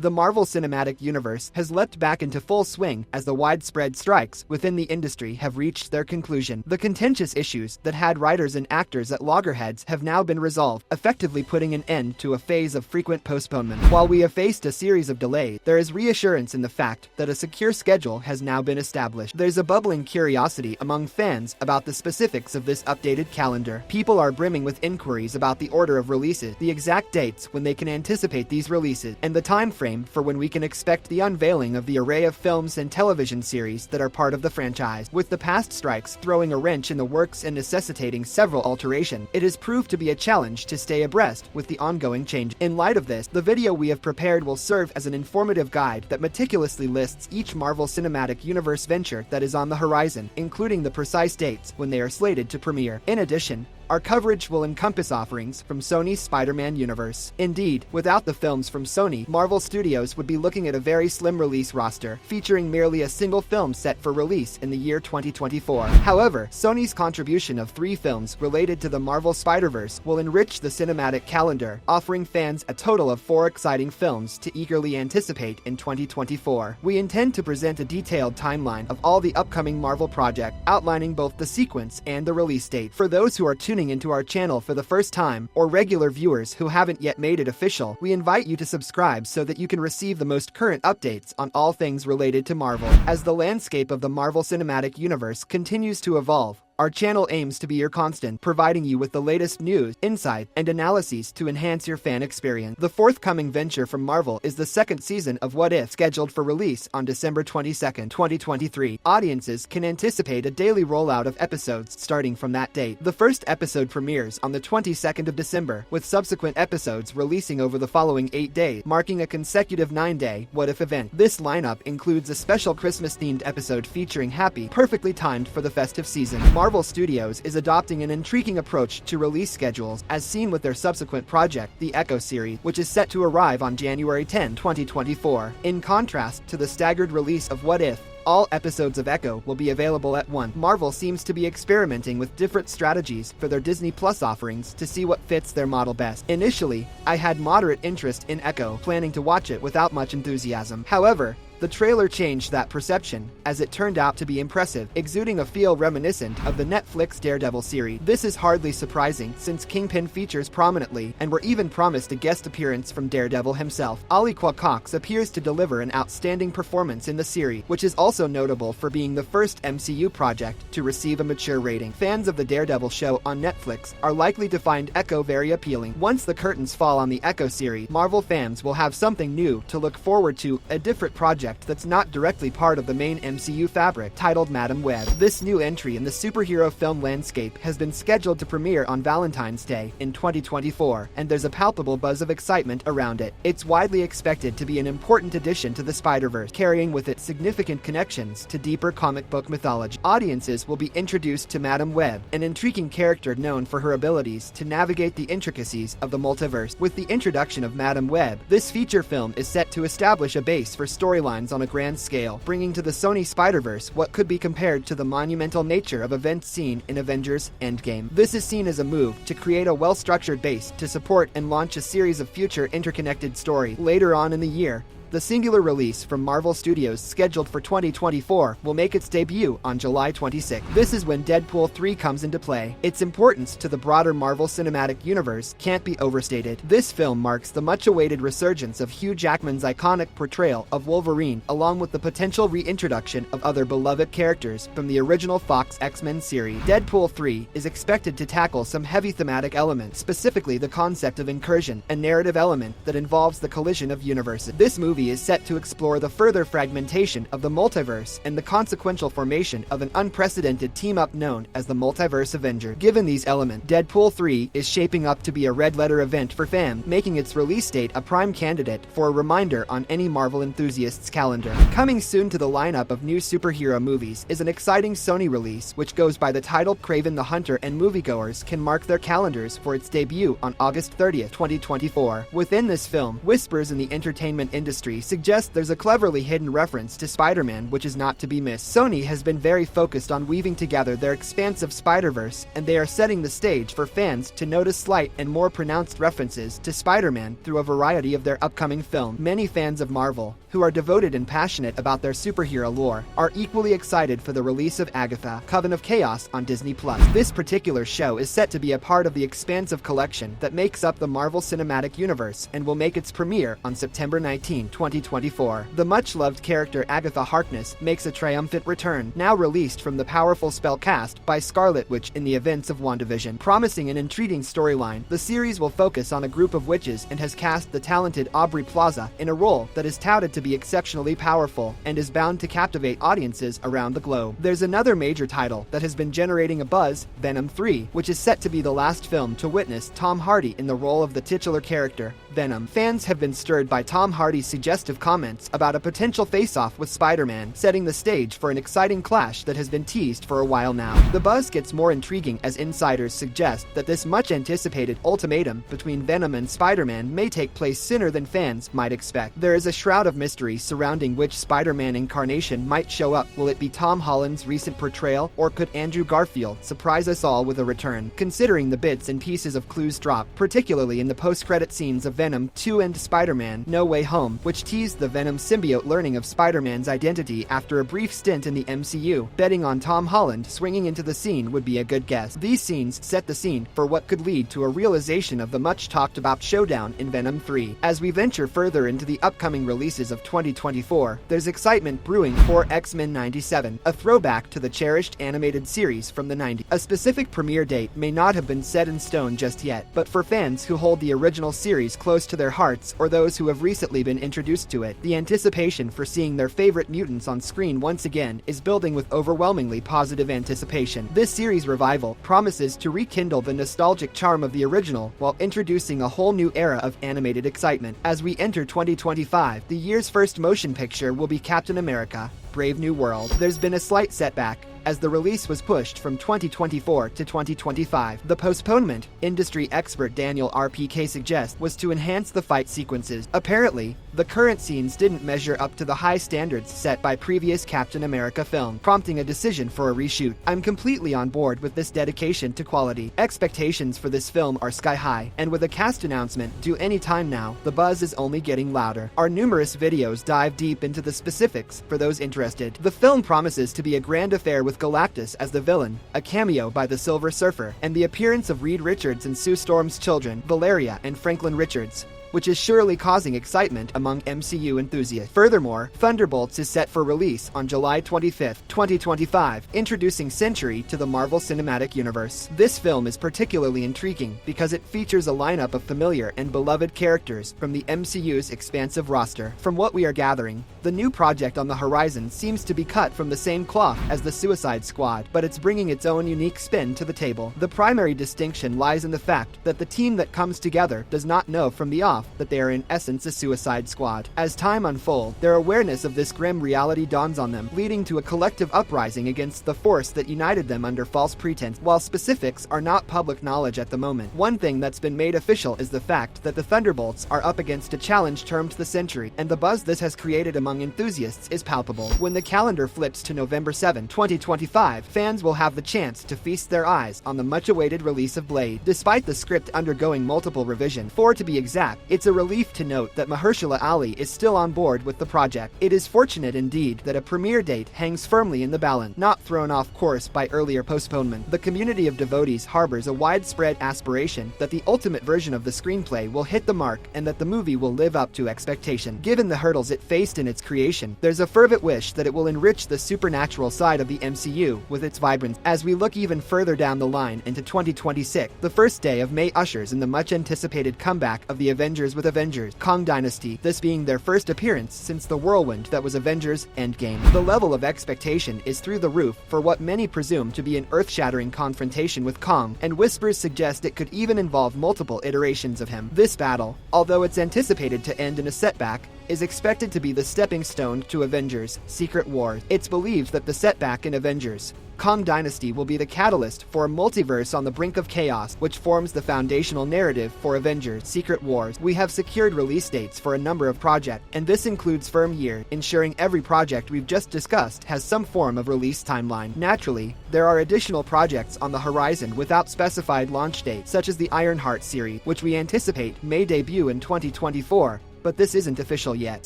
The Marvel Cinematic Universe has leapt back into full swing as the widespread strikes within the industry have reached their conclusion. The contentious issues that had writers and actors at loggerheads have now been resolved, effectively putting an end to a phase of frequent postponement. While we have faced a series of delays, there is reassurance in the fact that a secure schedule has now been established. There's a bubbling curiosity among fans about the specifics of this updated calendar. People are brimming with inquiries about the order of releases, the exact dates when they can anticipate these releases, and the time frame for when we can expect the unveiling of the array of films and television series that are part of the franchise. With the past strikes throwing a wrench in the works and necessitating several alterations, it has proved to be a challenge to stay abreast with the ongoing change. In light of this, the video we have prepared will serve as an informative guide that meticulously lists each Marvel Cinematic Universe venture that is on the horizon, including the precise dates when they are slated to premiere. In addition, our coverage will encompass offerings from Sony's Spider-Man universe. Indeed, without the films from Sony, Marvel Studios would be looking at a very slim release roster, featuring merely a single film set for release in the year 2024. However, Sony's contribution of 3 films related to the Marvel Spider-Verse will enrich the cinematic calendar, offering fans a total of 4 exciting films to eagerly anticipate in 2024. We intend to present a detailed timeline of all the upcoming Marvel projects, outlining both the sequence and the release date. For those who are tuning into our channel for the first time, or regular viewers who haven't yet made it official, we invite you to subscribe so that you can receive the most current updates on all things related to Marvel. As the landscape of the Marvel Cinematic Universe continues to evolve, our channel aims to be your constant, providing you with the latest news, insight, and analyses to enhance your fan experience. The forthcoming venture from Marvel is the 2nd season of What If, scheduled for release on December 22, 2023. Audiences can anticipate a daily rollout of episodes starting from that date. The first episode premieres on the 22nd of December, with subsequent episodes releasing over the following 8 days, marking a consecutive 9-day What If event. This lineup includes a special Christmas-themed episode featuring Happy, perfectly timed for the festive season. Marvel Studios is adopting an intriguing approach to release schedules, as seen with their subsequent project, the Echo series, which is set to arrive on January 10, 2024. In contrast to the staggered release of What If, all episodes of Echo will be available at once. Marvel seems to be experimenting with different strategies for their Disney Plus offerings to see what fits their model best. Initially, I had moderate interest in Echo, planning to watch it without much enthusiasm. However, the trailer changed that perception, as it turned out to be impressive, exuding a feel reminiscent of the Netflix Daredevil series. This is hardly surprising, since Kingpin features prominently, and were even promised a guest appearance from Daredevil himself. Aliqua Cox appears to deliver an outstanding performance in the series, which is also notable for being the first MCU project to receive a mature rating. Fans of the Daredevil show on Netflix are likely to find Echo very appealing. Once the curtains fall on the Echo series, Marvel fans will have something new to look forward to, a different project that's not directly part of the main MCU fabric, titled Madam Web. This new entry in the superhero film landscape has been scheduled to premiere on Valentine's Day in 2024, and there's a palpable buzz of excitement around it. It's widely expected to be an important addition to the Spider-Verse, carrying with it significant connections to deeper comic book mythology. Audiences will be introduced to Madam Web, an intriguing character known for her abilities to navigate the intricacies of the multiverse. With the introduction of Madam Web, this feature film is set to establish a base for storylines on a grand scale, bringing to the Sony Spider-Verse what could be compared to the monumental nature of events seen in Avengers Endgame. This is seen as a move to create a well-structured base to support and launch a series of future interconnected stories. Later on in the year, the singular release from Marvel Studios, scheduled for 2024, will make its debut on July 26. This is when Deadpool 3 comes into play. Its importance to the broader Marvel Cinematic Universe can't be overstated. This film marks the much-awaited resurgence of Hugh Jackman's iconic portrayal of Wolverine, along with the potential reintroduction of other beloved characters from the original Fox X-Men series. Deadpool 3 is expected to tackle some heavy thematic elements, specifically the concept of incursion, a narrative element that involves the collision of universes. This movie is set to explore the further fragmentation of the multiverse and the consequential formation of an unprecedented team-up known as the Multiverse Avenger. Given these elements, Deadpool 3 is shaping up to be a red-letter event for fans, making its release date a prime candidate for a reminder on any Marvel enthusiast's calendar. Coming soon to the lineup of new superhero movies is an exciting Sony release, which goes by the title Kraven the Hunter, and moviegoers can mark their calendars for its debut on August 30th, 2024. Within this film, whispers in the entertainment industry entry suggests there's a cleverly hidden reference to Spider-Man which is not to be missed. Sony has been very focused on weaving together their expansive Spider-Verse, and they are setting the stage for fans to notice slight and more pronounced references to Spider-Man through a variety of their upcoming film. Many fans of Marvel, who are devoted and passionate about their superhero lore, are equally excited for the release of Agatha, Coven of Chaos on Disney+. This particular show is set to be a part of the expansive collection that makes up the Marvel Cinematic Universe and will make its premiere on September 19, 2024. The much-loved character Agatha Harkness makes a triumphant return, now released from the powerful spell cast by Scarlet Witch in the events of WandaVision. Promising an intriguing storyline, the series will focus on a group of witches and has cast the talented Aubrey Plaza in a role that is touted to be exceptionally powerful and is bound to captivate audiences around the globe. There's another major title that has been generating a buzz, Venom 3, which is set to be the last film to witness Tom Hardy in the role of the titular character, Venom. Fans have been stirred by Tom Hardy's suggestive comments about a potential face-off with Spider-Man, setting the stage for an exciting clash that has been teased for a while now. The buzz gets more intriguing as insiders suggest that this much-anticipated ultimatum between Venom and Spider-Man may take place sooner than fans might expect. There is a shroud of mystery surrounding which Spider-Man incarnation might show up. Will it be Tom Holland's recent portrayal, or could Andrew Garfield surprise us all with a return? Considering the bits and pieces of clues dropped, particularly in the post-credit scenes of Venom 2 and Spider-Man No Way Home, which teased the Venom symbiote learning of Spider-Man's identity after a brief stint in the MCU, betting on Tom Holland swinging into the scene would be a good guess. These scenes set the scene for what could lead to a realization of the much-talked-about showdown in Venom 3. As we venture further into the upcoming releases of 2024, there's excitement brewing for X-Men 97, a throwback to the cherished animated series from the 90s. A specific premiere date may not have been set in stone just yet, but for fans who hold the original series close to their hearts or those who have recently been introduced to it, the anticipation for seeing their favorite mutants on screen once again is building with overwhelmingly positive anticipation. This series revival promises to rekindle the nostalgic charm of the original while introducing a whole new era of animated excitement. As we enter 2025, the year's first motion picture will be Captain America: Brave New World. There's been a slight setback, as the release was pushed from 2024 to 2025. The postponement, industry expert Daniel RPK suggests, was to enhance the fight sequences. Apparently, the current scenes didn't measure up to the high standards set by previous Captain America film, prompting a decision for a reshoot. I'm completely on board with this dedication to quality. Expectations for this film are sky high, and with a cast announcement due any time now, the buzz is only getting louder. Our numerous videos dive deep into the specifics for those interested. The film promises to be a grand affair with Galactus as the villain, a cameo by the Silver Surfer, and the appearance of Reed Richards and Sue Storm's children, Valeria and Franklin Richards, which is surely causing excitement among MCU enthusiasts. Furthermore, Thunderbolts is set for release on July 25, 2025, introducing Sentry to the Marvel Cinematic Universe. This film is particularly intriguing because it features a lineup of familiar and beloved characters from the MCU's expansive roster. From what we are gathering, the new project on the horizon seems to be cut from the same cloth as the Suicide Squad, but it's bringing its own unique spin to the table. The primary distinction lies in the fact that the team that comes together does not know from the off that they are in essence a Suicide Squad. As time unfolds, their awareness of this grim reality dawns on them, leading to a collective uprising against the force that united them under false pretense. While specifics are not public knowledge at the moment, one thing that's been made official is the fact that the Thunderbolts are up against a challenge termed the Century, and the buzz this has created among enthusiasts is palpable. When the calendar flips to November 7, 2025, fans will have the chance to feast their eyes on the much-awaited release of Blade. Despite the script undergoing multiple revisions, 4 to be exact, it's a relief to note that Mahershala Ali is still on board with the project. It is fortunate indeed that a premiere date hangs firmly in the balance, not thrown off course by earlier postponement. The community of devotees harbors a widespread aspiration that the ultimate version of the screenplay will hit the mark and that the movie will live up to expectation. Given the hurdles it faced in its creation, there's a fervent wish that it will enrich the supernatural side of the MCU with its vibrance. As we look even further down the line into 2026, the first day of May ushers in the much-anticipated comeback of the Avengers with Avengers: Kang Dynasty, this being their first appearance since the whirlwind that was Avengers Endgame. The level of expectation is through the roof for what many presume to be an earth-shattering confrontation with Kang, and whispers suggest it could even involve multiple iterations of him. This battle, although it's anticipated to end in a setback, is expected to be the stepping stone to Avengers: Secret Wars. It's believed that the setback in Avengers Kang Dynasty will be the catalyst for a multiverse on the brink of chaos, which forms the foundational narrative for Avengers: Secret Wars. We have secured release dates for a number of projects, and this includes firm year, ensuring every project we've just discussed has some form of release timeline. Naturally, there are additional projects on the horizon without specified launch dates, such as the Ironheart series, which we anticipate may debut in 2024. But this isn't official yet.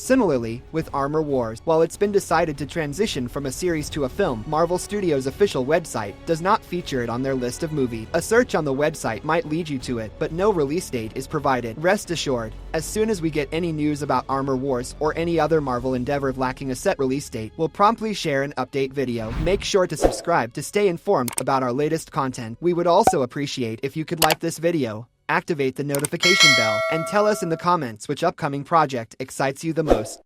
Similarly, with Armor Wars, while it's been decided to transition from a series to a film, Marvel Studios' official website does not feature it on their list of movies. A search on the website might lead you to it, but no release date is provided. Rest assured, as soon as we get any news about Armor Wars or any other Marvel endeavor lacking a set release date, we'll promptly share an update video. Make sure to subscribe to stay informed about our latest content. We would also appreciate if you could like this video, activate the notification bell, and tell us in the comments which upcoming project excites you the most.